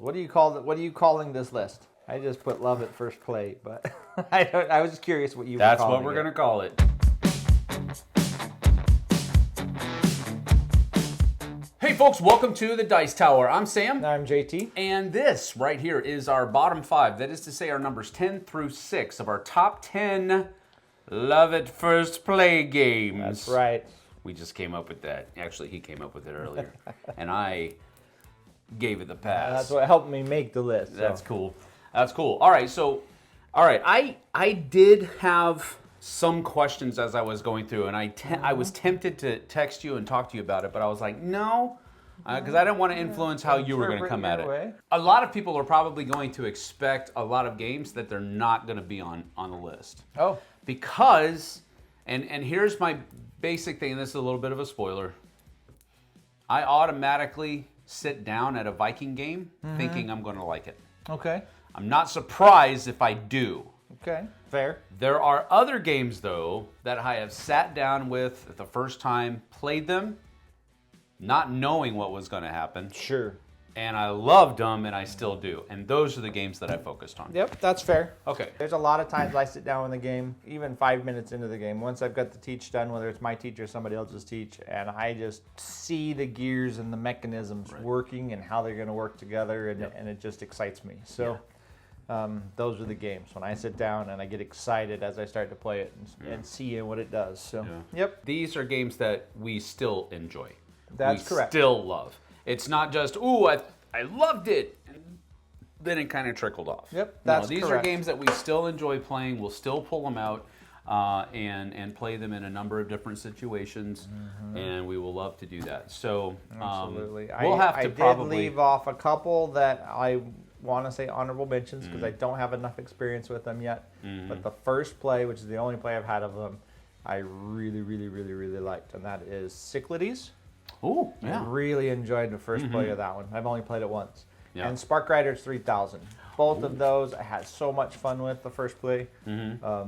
What do you call it? What are you calling this list? I just put love at first play, but I was just curious what you were calling it. That's what we're going to call it. Hey folks, welcome to the Dice Tower. I'm Sam. I'm JT. And this right here is our bottom 5. That is to say our numbers 10 through 6 of our top 10 love at first play games. That's right. We just came up with that. Actually, he came up with it earlier. And I gave it the pass. That's what helped me make the list. So. That's cool. That's cool. All right, I did have some questions as I was going through, and I was tempted to text you and talk to you about it, but I was like, no, because I didn't want to influence how you were going to come at it. A lot of people are probably going to expect a lot of games that they're not going to be on the list. Oh. Because, and here's my basic thing, and this is a little bit of a spoiler, I automatically sit down at a Viking game thinking I'm going to like it. Okay. I'm not surprised if I do. Okay, fair. There are other games, though, that I have sat down with the first time, played them, not knowing what was going to happen. Sure. And I loved them, and I still do. And those are the games that I focused on. Yep, that's fair. Okay. There's a lot of times I sit down in the game, even 5 minutes into the game, once I've got the teach done, whether it's my teach or somebody else's teach, and I just see the gears and the mechanisms working and how they're going to work together, and it just excites me. So those are the games. When I sit down and I get excited as I start to play it and see what it does. So, yep. These are games that we still enjoy. That's correct. Still love. It's not just, ooh, I loved it, and then it kind of trickled off. Yep, that's these correct. are games that we still enjoy playing. We'll still pull them out and play them in a number of different situations, and we will love to do that. So absolutely, we'll have to I did leave off a couple that I want to say honorable mentions because I don't have enough experience with them yet. But the first play, which is the only play I've had of them, I really, really, really, really liked, and that is Cyclades. Oh, yeah. I really enjoyed the first play of that one. I've only played it once. Yeah. And Spark Riders 3000. Both of those I had so much fun with the first play. I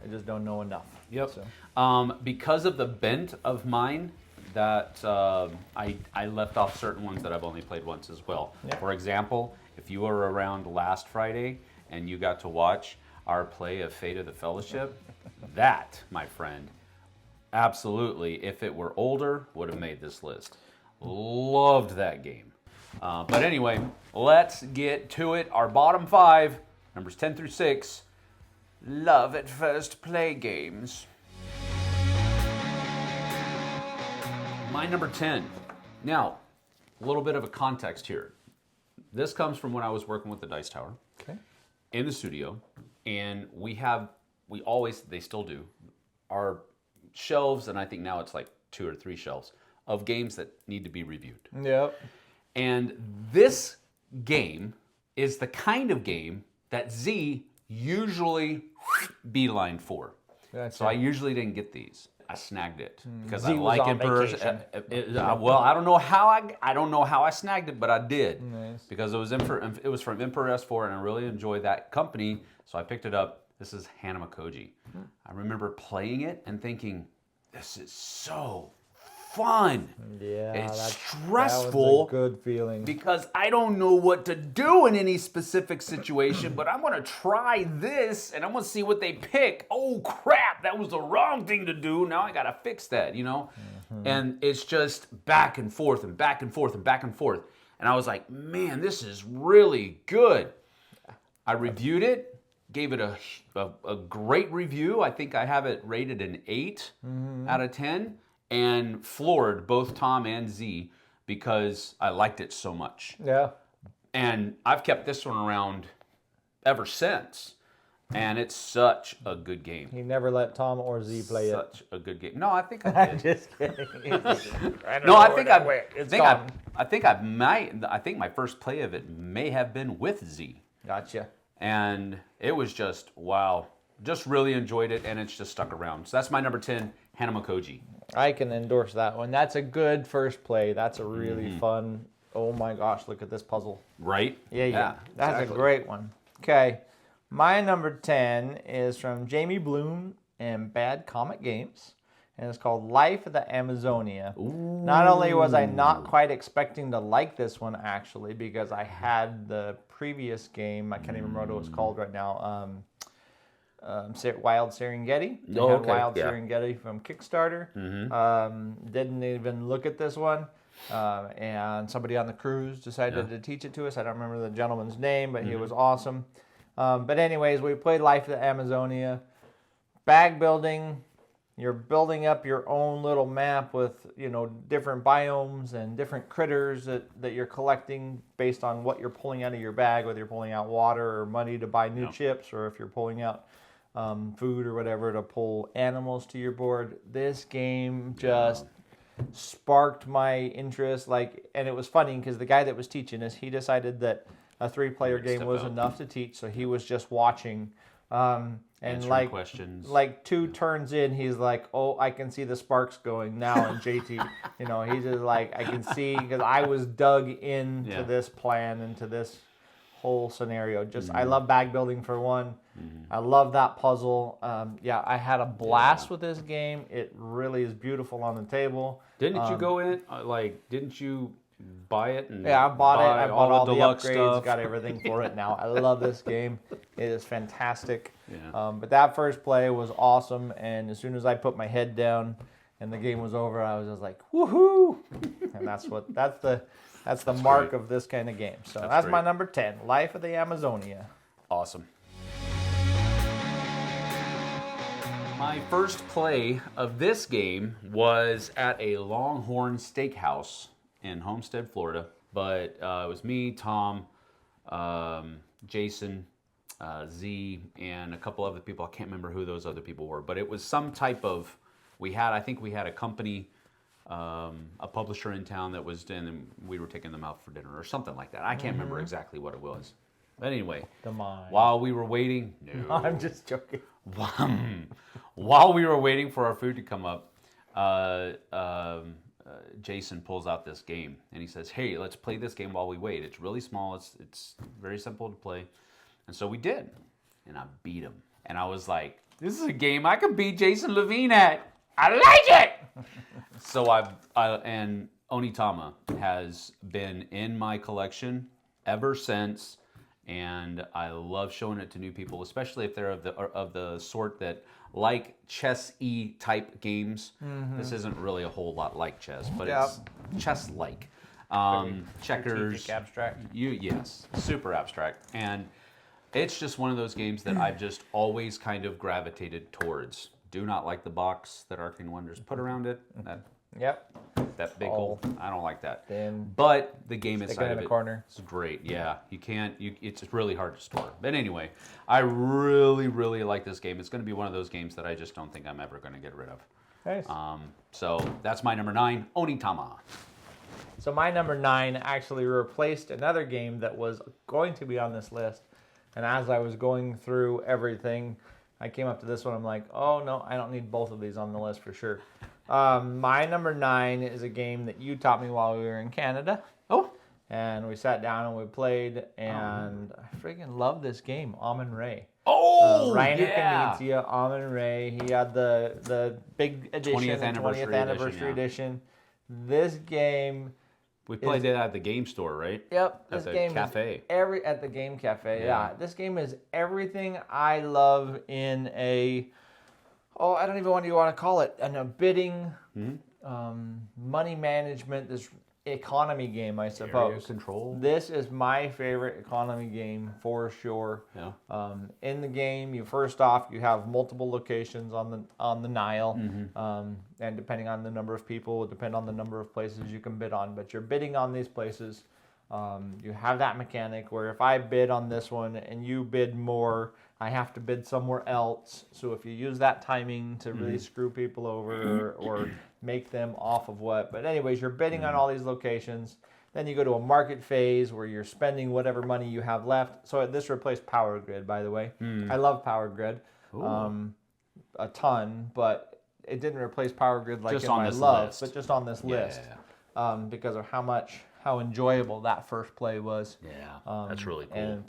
just don't know enough. Yep. So. Because of the bent of mine, that I left off certain ones that I've only played once as well. Yep. For example, if you were around last Friday and you got to watch our play of Fate of the Fellowship, that, my friend, absolutely, if it were older, would have made this list. Loved that game. But anyway, let's get to it. Our bottom 5, numbers 10 through 6, love at first play games. My number 10. Now, a little bit of a context here. This comes from when I was working with the Dice Tower in the studio, and they still do, our shelves, and I think now it's like 2 or 3 shelves of games that need to be reviewed. Yep. And this game is the kind of game that Z usually beeline for. Gotcha. So I usually didn't get these. I snagged it because Z I was like on Emperor's. vacation. Well, I don't know how I snagged it, but I did. Nice. Because it was from Emperor S4, and I really enjoyed that company, so I picked it up. This is Hanamakoji. I remember playing it and thinking, this is so fun. Yeah, it's stressful. That was a good feeling. Because I don't know what to do in any specific situation, but I'm going to try this, and I'm going to see what they pick. Oh, crap, that was the wrong thing to do. Now I got to fix that, And it's just back and forth and back and forth and back and forth. And I was like, man, this is really good. I reviewed it. Gave it a great review. I think I have it rated an 8 out of 10, and floored both Tom and Z because I liked it so much. Yeah. And I've kept this one around ever since, and it's such a good game. He never let Tom or Z play it. Such a good game. No, I think I did. Just kidding. I think my first play of it may have been with Z. Gotcha. And it was just, wow. Just really enjoyed it, and it's just stuck around. So that's my number 10, Hanamakoji. I can endorse that one. That's a good first play. That's a really fun, oh my gosh, look at this puzzle. Right? Yeah. That's a great one. Okay. My number 10 is from Jamie Bloom and Bad Comet Games. and it's called Life of the Amazonia. Ooh. Not only was I not quite expecting to like this one, actually, because I had the previous game, I can't even remember what it was called right now, Wild Serengeti. Oh, I had okay, Wild yeah. Serengeti from Kickstarter. Didn't even look at this one. And somebody on the cruise decided to teach it to us. I don't remember the gentleman's name, but he was awesome. But anyways, we played Life of the Amazonia. Bag building. You're building up your own little map with, different biomes and different critters that you're collecting based on what you're pulling out of your bag, whether you're pulling out water or money to buy new chips, or if you're pulling out food or whatever to pull animals to your board. This game just sparked my interest. And it was funny because the guy that was teaching us, he decided that a 3-player game was enough to teach, so he was just watching. And Answering questions. 2 turns in, he's like, "Oh, I can see the sparks going now." And JT, he's just like, I can see, because I was dug into this plan, into this whole scenario. I love bag building for one. I love that puzzle. I had a blast with this game. It really is beautiful on the table. Didn't you go in, didn't you buy it? I bought it. I bought all the deluxe upgrades, stuff. got everything for it now. I love this game. It is fantastic. Yeah. But that first play was awesome, and as soon as I put my head down and the game was over, I was just like, woohoo! And that's the mark of this kind of game. So that's my number 10, Life of the Amazonia. Awesome. My first play of this game was at a Longhorn Steakhouse in Homestead, Florida. But it was me, Tom, Jason, Z, and a couple other people. I can't remember who those other people were. But it was some type of, I think we had a company, a publisher in town that was in, and we were taking them out for dinner or something like that. I can't remember exactly what it was. But anyway, while we were waiting, No, I'm just joking. While we were waiting for our food to come up, Jason pulls out this game and he says, "Hey, let's play this game while we wait. It's really small. It's very simple to play." And so we did, and I beat him. And I was like, "This is a game I could beat Jason Levine at. I like it." So and Onitama has been in my collection ever since. And I love showing it to new people, especially if they're of the sort that like chess-y type games. This isn't really a whole lot like chess, but it's chess-like. Checkers, abstract. Yes, super abstract, and it's just one of those games that I've just always kind of gravitated towards. Do not like the box that Arcane Wonders put around it. That big hole. I don't like that. But the game inside of it is great. Yeah, it's really hard to store. But anyway, I really, really like this game. It's going to be one of those games that I just don't think I'm ever going to get rid of. Nice. So that's my number 9, Onitama. So my number 9 actually replaced another game that was going to be on this list. And as I was going through everything, I came up to this one. I'm like, oh no, I don't need both of these on the list for sure. My number 9 is a game that you taught me while we were in Canada. Oh. And we sat down and we played, and I freaking love this game, Amun-Re. Oh, Rainer Knizia, Amun-Re. He had the big edition, 20th anniversary edition. This game... We played it at the game store, right? Yep. At the cafe. At the game cafe, yeah. This game is everything I love in a... Oh, I don't even know what you want to call it. A bidding, money management, this economy game, I suppose. Area control. This is my favorite economy game for sure. Yeah. In the game, you have multiple locations on the Nile, and depending on the number of people, will depend on the number of places you can bid on. But you're bidding on these places. You have that mechanic where if I bid on this one and you bid more, I have to bid somewhere else. So if you use that timing to really screw people over or make them off of what. But anyways, you're bidding on all these locations. Then you go to a market phase where you're spending whatever money you have left. So this replaced Power Grid, by the way. I love Power Grid a ton, but it didn't replace Power Grid like just in on my this love, list. but just on this list. Because of how enjoyable that first play was. Yeah, that's really cool. And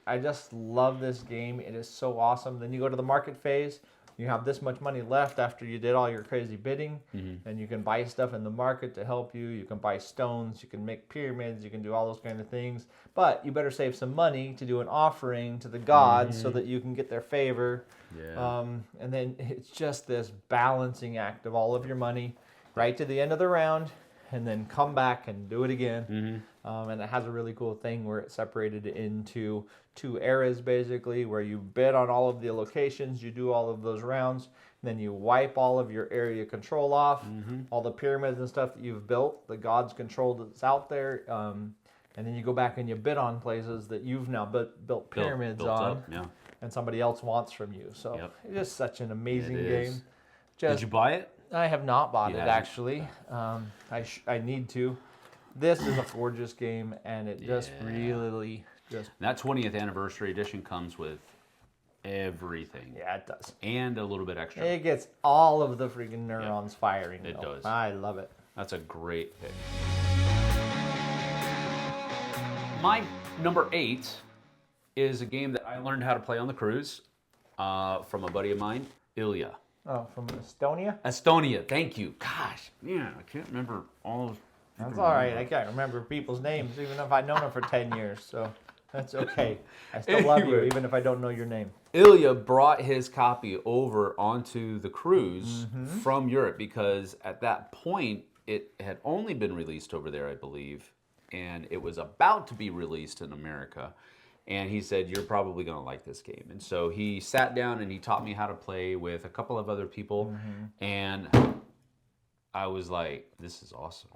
I just love this game. It is so awesome. Then you go to the market phase you have this much money left after you did all your crazy bidding, and you can buy stuff in the market to help you. You can buy stones, you can make pyramids, you can do all those kind of things. But you better save some money to do an offering to the gods so that you can get their favor. Yeah. And then it's just this balancing act of all of your money right to the end of the round, and then come back and do it again. And it has a really cool thing where it's separated into 2 eras, basically, where you bid on all of the locations, you do all of those rounds, and then you wipe all of your area control off, all the pyramids and stuff that you've built, the gods control that's out there, and then you go back and you bid on places that you've now built pyramids built on, up, yeah. and somebody else wants from you. So it's just such an amazing game. Did you buy it? I have not bought it, haven't? actually. I need to. This is a gorgeous game, and it just really just... That 20th anniversary edition comes with everything. Yeah, it does. And a little bit extra. It gets all of the freaking neurons firing. It does. I love it. That's a great pick. My number 8 is a game that I learned how to play on the cruise from a buddy of mine, Ilya. Oh, from Estonia? Estonia, thank you. Gosh, man, I can't remember all those. That's all right. I can't remember people's names, even if I've known them for 10 years. So that's okay. I still love you, even if I don't know your name. Ilya brought his copy over onto the cruise from Europe because at that point it had only been released over there, I believe, and it was about to be released in America. And he said, you're probably going to like this game. And so he sat down and he taught me how to play with a couple of other people. And I was like, this is awesome.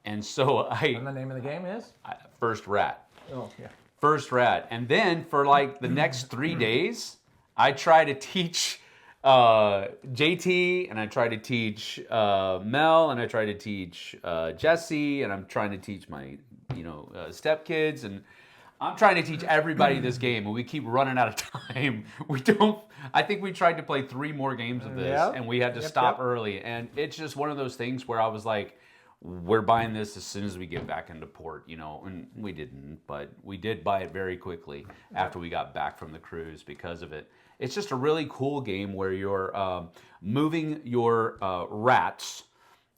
And so And the name of the game is? First Rat. Oh, yeah. First Rat. And then for like the next 3 days, I try to teach JT, and I try to teach Mel, and I try to teach Jesse, and I'm trying to teach my, stepkids, and I'm trying to teach everybody this game, and we keep running out of time. I think we tried to play 3 more games of this, and we had to stop early. And it's just one of those things where I was like, we're buying this as soon as we get back into port, and we didn't, but we did buy it very quickly after we got back from the cruise because of it. It's just a really cool game where you're moving your rats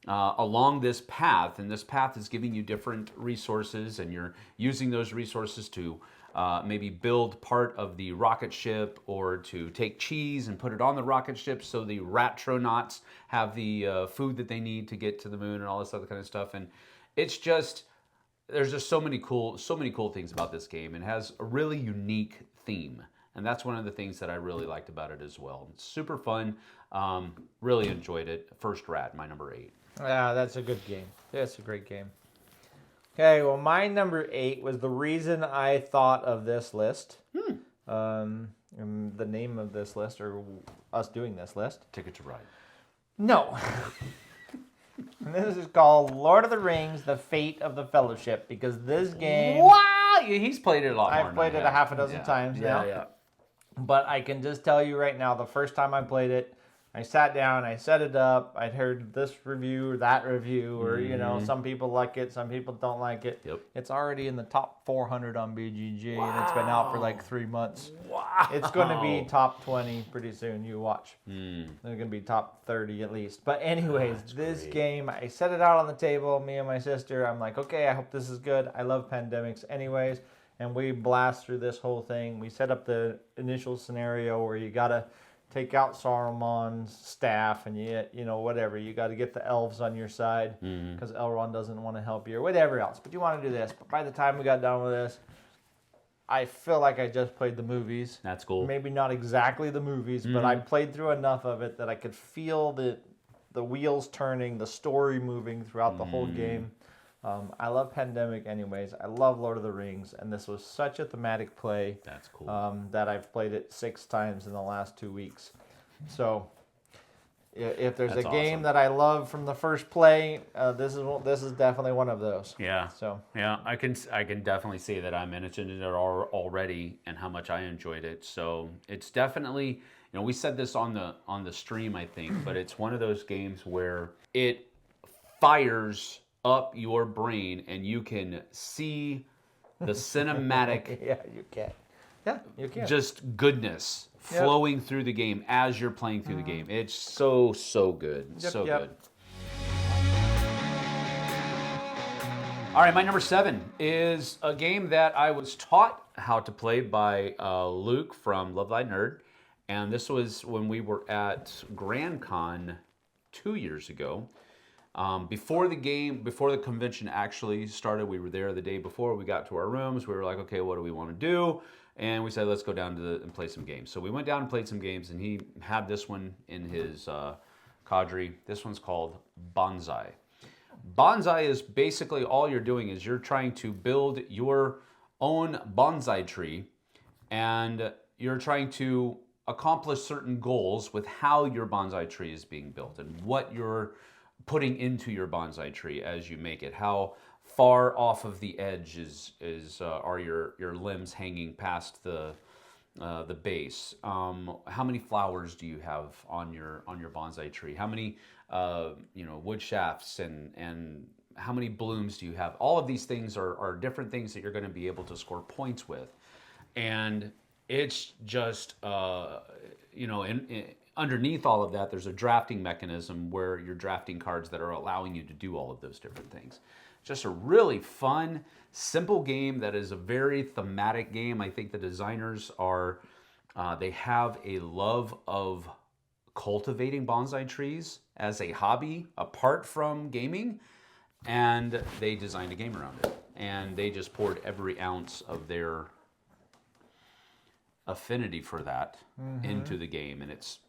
along this path, and this path is giving you different resources, and you're using those resources to maybe build part of the rocket ship, or to take cheese and put it on the rocket ship so the ratronauts have the food that they need to get to the moon and all this other kind of stuff. And it's just, there's just so many cool things about this game, and has a really unique theme. And that's one of the things that I really liked about it as well. It's super fun. Really enjoyed it. First Rat, my number 8. Yeah, that's a good game. That's a great game. Okay, well, my number 8 was the reason I thought of this list. And the name of this list, or us doing this list. Ticket to Ride. No. And this is called Lord of the Rings, The Fate of the Fellowship, because this game... Wow! He's played it a lot more. I've played it a half a dozen times now. Yeah. But I can just tell you right now, the first time I played it, I sat down, I set it up, I'd heard this review or that review, or, some people like it, some people don't like it. Yep. It's already in the top 400 on BGG, and it's been out for like 3 months. Wow. It's going to be top 20 pretty soon, you watch. It's going to be top 30 at least. But anyways, this game, I set it out on the table, me and my sister. I'm like, okay, I hope this is good. I love pandemics anyways. And we blast through this whole thing. We set up the initial scenario where you got to take out Saruman's staff, and whatever. You got to get the elves on your side because Elrond doesn't want to help you, or whatever else. But you want to do this. But by the time we got done with this, I feel like I just played the movies. That's cool. Maybe not exactly the movies, but I played through enough of it that I could feel the wheels turning, the story moving throughout the whole game. I love Pandemic anyways. I love Lord of the Rings, and this was such a thematic play. That's cool. That I've played it 6 times in the last 2 weeks. So if there's a game that I love from the first play, this is definitely one of those. Yeah. So yeah, I can definitely see that I mentioned it already and how much I enjoyed it. So it's definitely, we said this on the stream, I think, but it's one of those games where it fires up your brain and you can see the cinematic yeah, you can. Yeah, you can. just goodness flowing through the game as you're playing through the game. It's so good. So good. All right, my number 7 is a game that I was taught how to play by Luke from Love Thy Nerd. And this was when we were at Grand Con 2 years ago. Before the convention actually started, we were there the day before. We got to our rooms. We were like, okay, what do we want to do? And we said, let's go down and play some games. So we went down and played some games, and he had this one in his cadre. This one's called Bonsai. Bonsai is basically all you're doing is you're trying to build your own bonsai tree, and you're trying to accomplish certain goals with how your bonsai tree is being built and what you're putting into your bonsai tree as you make it. How far off of the edge are your limbs hanging past the base? How many flowers do you have on your bonsai tree? How many wood shafts and how many blooms do you have? All of these things are different things that you're going to be able to score points with, and it's just underneath all of that, there's a drafting mechanism where you're drafting cards that are allowing you to do all of those different things. Just a really fun, simple game that is a very thematic game. I think the designers they have a love of cultivating bonsai trees as a hobby apart from gaming, and they designed a game around it. And they just poured every ounce of their affinity for that into the game, and it's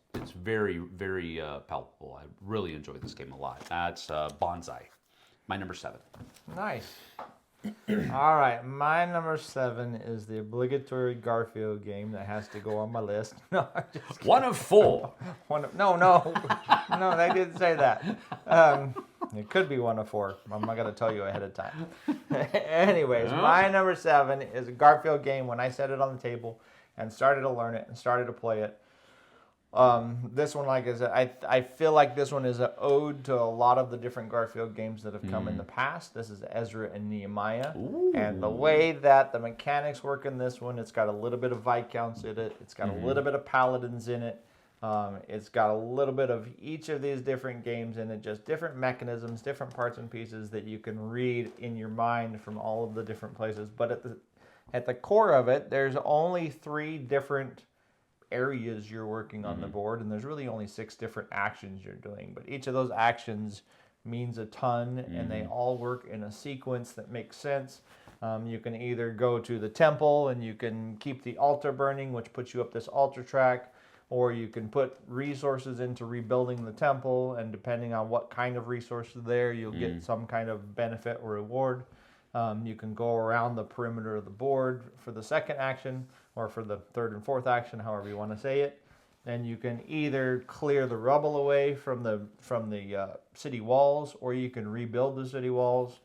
very, very palpable. I really enjoyed this game a lot. That's Bonsai, my number 7. Nice. All right, my number 7 is the obligatory Garfield game that has to go on my list. No, I'm just kidding. One of 4. No, they didn't say that. It could be 1 of 4. I'm not going to tell you ahead of time. Anyways, my number 7 is a Garfield game. When I set it on the table and started to learn it and started to play it, this one, like I said, I feel like this one is an ode to a lot of the different Garfield games that have come in the past. This is Ezra and Nehemiah. Ooh. And the way that the mechanics work in this one, it's got a little bit of Viscounts in it. It's got a little bit of Paladins in it. It's got a little bit of each of these different games in it, just different mechanisms, different parts and pieces that you can read in your mind from all of the different places. But at the core of it, there's only 3 different areas you're working on the board, and there's really only 6 different actions you're doing, but each of those actions means a ton, and they all work in a sequence that makes sense. You can either go to the temple and you can keep the altar burning, which puts you up this altar track, or you can put resources into rebuilding the temple, and depending on what kind of resources there, you'll get some kind of benefit or reward. You can go around the perimeter of the board for the second action, or for the third and fourth action, however you want to say it. And you can either clear the rubble away from the city walls, or you can rebuild the city walls.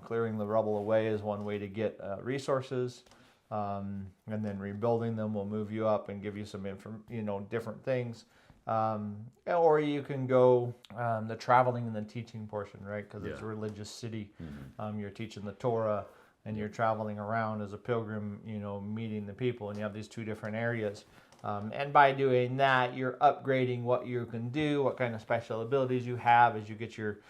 Clearing the rubble away is one way to get resources, and then rebuilding them will move you up and give you some different things. Or you can go the traveling and the teaching portion, right? Because it's a religious city. You're teaching the Torah, and you're traveling around as a pilgrim, meeting the people, and you have these 2 different areas. And by doing that, you're upgrading what you can do, what kind of special abilities you have as you get your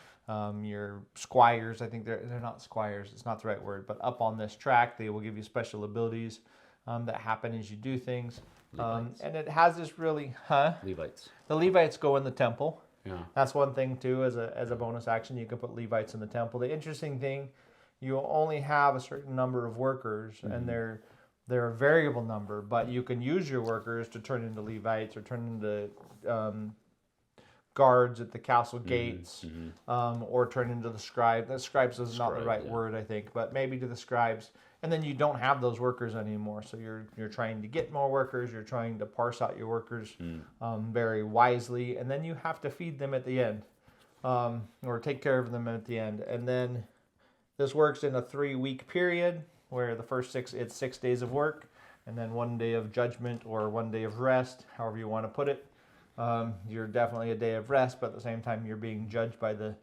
squires. I think they're not squires, it's not the right word, but up on this track, they will give you special abilities that happen as you do things. And it has this really, Levites. The Levites go in the temple. Yeah. That's one thing too, as a bonus action, you can put Levites in the temple. The interesting thing, you only have a certain number of workers, and they're a variable number, but you can use your workers to turn into Levites or turn into guards at the castle gates, or turn into the scribe. The scribes is not the right word, I think, but maybe to the scribes. And then you don't have those workers anymore, so you're trying to get more workers. You're trying to parse out your workers very wisely, and then you have to feed them at the end, or take care of them at the end. And then this works in a 3-week period, where the first it's 6 days of work, and then 1 day of judgment or 1 day of rest, however you want to put it. You're definitely a day of rest, but at the same time you're being judged by the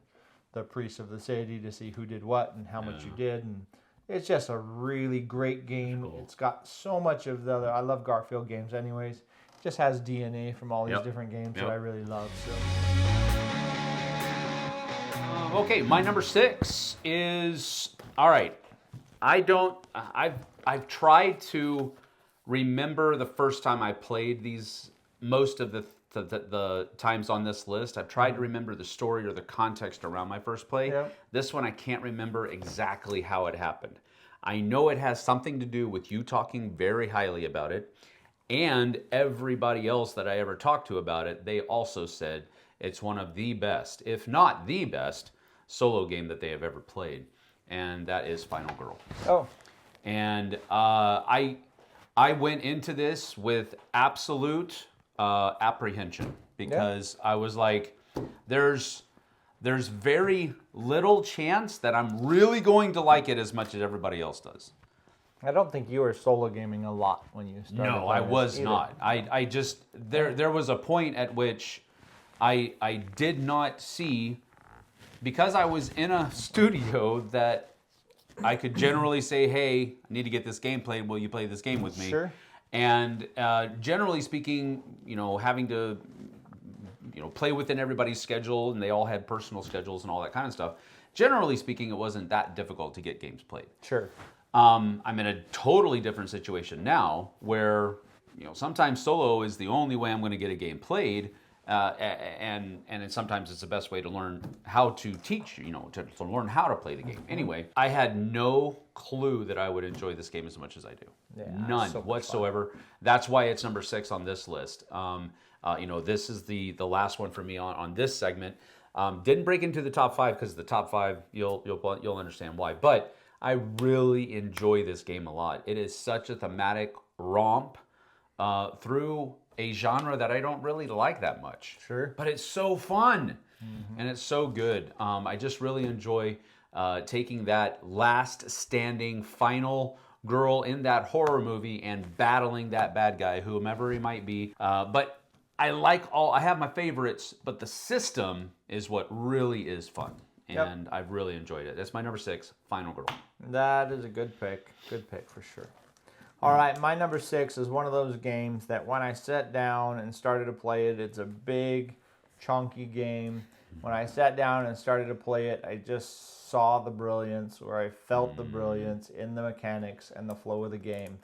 priests of the city to see who did what and how much you did. And it's just a really great game. Cool. It's got so much of I love Garfield games anyways. just has DNA from all these Yep. different games Yep. that I really love. So. Okay, my number 6 is, all right. I've tried to remember the first time I played these. Most of the times on this list, I've tried to remember the story or the context around my first play. Yep. This one I can't remember exactly how it happened. I know it has something to do with you talking very highly about it, and everybody else that I ever talked to about it, they also said it's one of the best, if not the best, solo game that they have ever played, and that is Final Girl. Oh. And I went into this with absolute apprehension because I was like, there's very little chance that I'm really going to like it as much as everybody else does. I don't think you were solo gaming a lot when you started. No, I was either. not. I just there was a point at which I did not see, because I was in a studio that I could generally say, hey, I need to get this game played. Will you play this game with me? Sure. And generally speaking, having to, play within everybody's schedule, and they all had personal schedules and all that kind of stuff. Generally speaking, it wasn't that difficult to get games played. Sure. I'm in a totally different situation now where, sometimes solo is the only way I'm going to get a game played. And sometimes it's the best way to learn how to teach, to learn how to play the game. Anyway, I had no clue that I would enjoy this game as much as I do. Yeah, None so much whatsoever. fun. That's why it's number 6 on this list. This is the last one for me on this segment. Didn't break into the top 5 because the top 5, you'll understand why. But I really enjoy this game a lot. It is such a thematic romp through a genre that I don't really like that much. Sure. But it's so fun, and it's so good. I just really enjoy taking that last standing final girl in that horror movie and battling that bad guy, whomever he might be. But I have my favorites, but the system is what really is fun. And I've really enjoyed it. That's my number 6, Final Girl. That is a good pick. Good pick for sure. All right, my number 6 is one of those games that when I sat down and started to play it, it's a big, chunky game. When I sat down and started to play it, I just saw the brilliance, or I felt the brilliance in the mechanics and the flow of the game.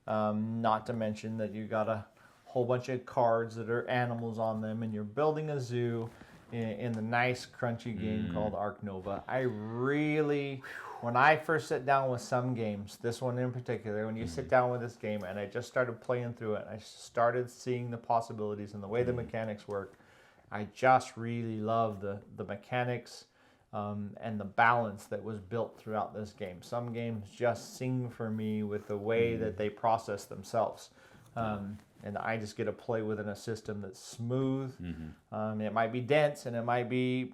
Not to mention that you got a whole bunch of cards that are animals on them, and you're building a zoo in the nice, crunchy game called Ark Nova. When I first sat down with some games, this one in particular, when you sit down with this game and I just started playing through it, I started seeing the possibilities and the way the mechanics work. I just really love the mechanics and the balance that was built throughout this game. Some games just sing for me with the way that they process themselves. And I just get to play within a system that's smooth. It might be dense and it might be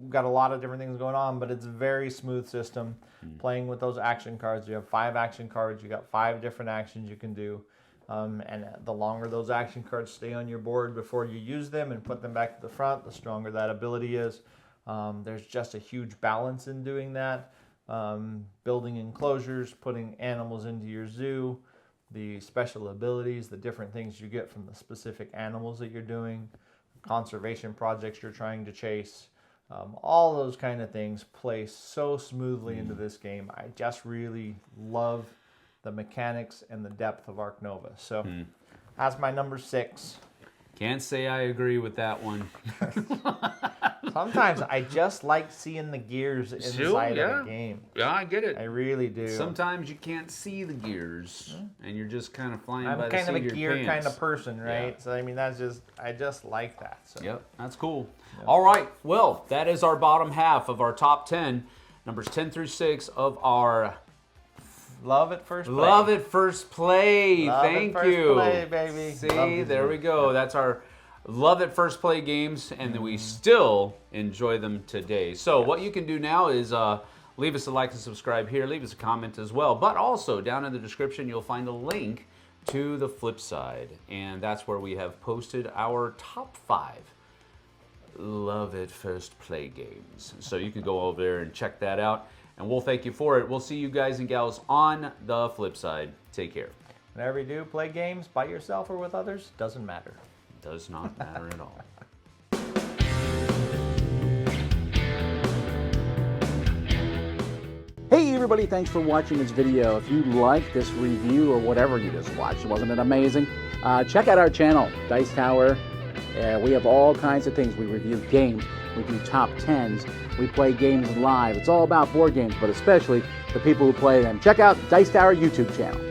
got a lot of different things going on, but it's a very smooth system. Playing with those action cards, you have 5 action cards, you got 5 different actions you can do. And the longer those action cards stay on your board before you use them and put them back to the front, the stronger that ability is. There's just a huge balance in doing that. Building enclosures, putting animals into your zoo, the special abilities, the different things you get from the specific animals that you're doing, conservation projects you're trying to chase. All those kind of things play so smoothly into this game. I just really love the mechanics and the depth of Ark Nova. So that's my number 6. Can't say I agree with that one. Sometimes I just like seeing the gears inside of the game. Yeah, I get it. I really do. Sometimes you can't see the gears, and you're just kind of flying I'm by the kind seat of a of your gear pants. kind of person, right? Yeah. So I mean, I just like that. So. Yep, that's cool. Yep. All right, well, that is our bottom half of our top 10, numbers 10 through 6 of our Love at First Play. Love at First Play. Love Thank at First you. Play, baby. See, there we go. That's our Love at First Play games, and we still enjoy them today. So what you can do now is leave us a like and subscribe here. Leave us a comment as well. But also, down in the description, you'll find a link to the Flipside, and that's where we have posted our top 5 Love at First Play games. So you can go over there and check that out, and we'll thank you for it. We'll see you guys and gals on the Flipside. Take care. Whenever you do play games by yourself or with others, doesn't matter. Does not matter at all. Hey everybody, thanks for watching this video. If you like this review or whatever you just watched, wasn't it amazing? Check out our channel, Dice Tower. We have all kinds of things. We review games, we do top 10s, we play games live. It's all about board games, but especially the people who play them. Check out Dice Tower YouTube channel.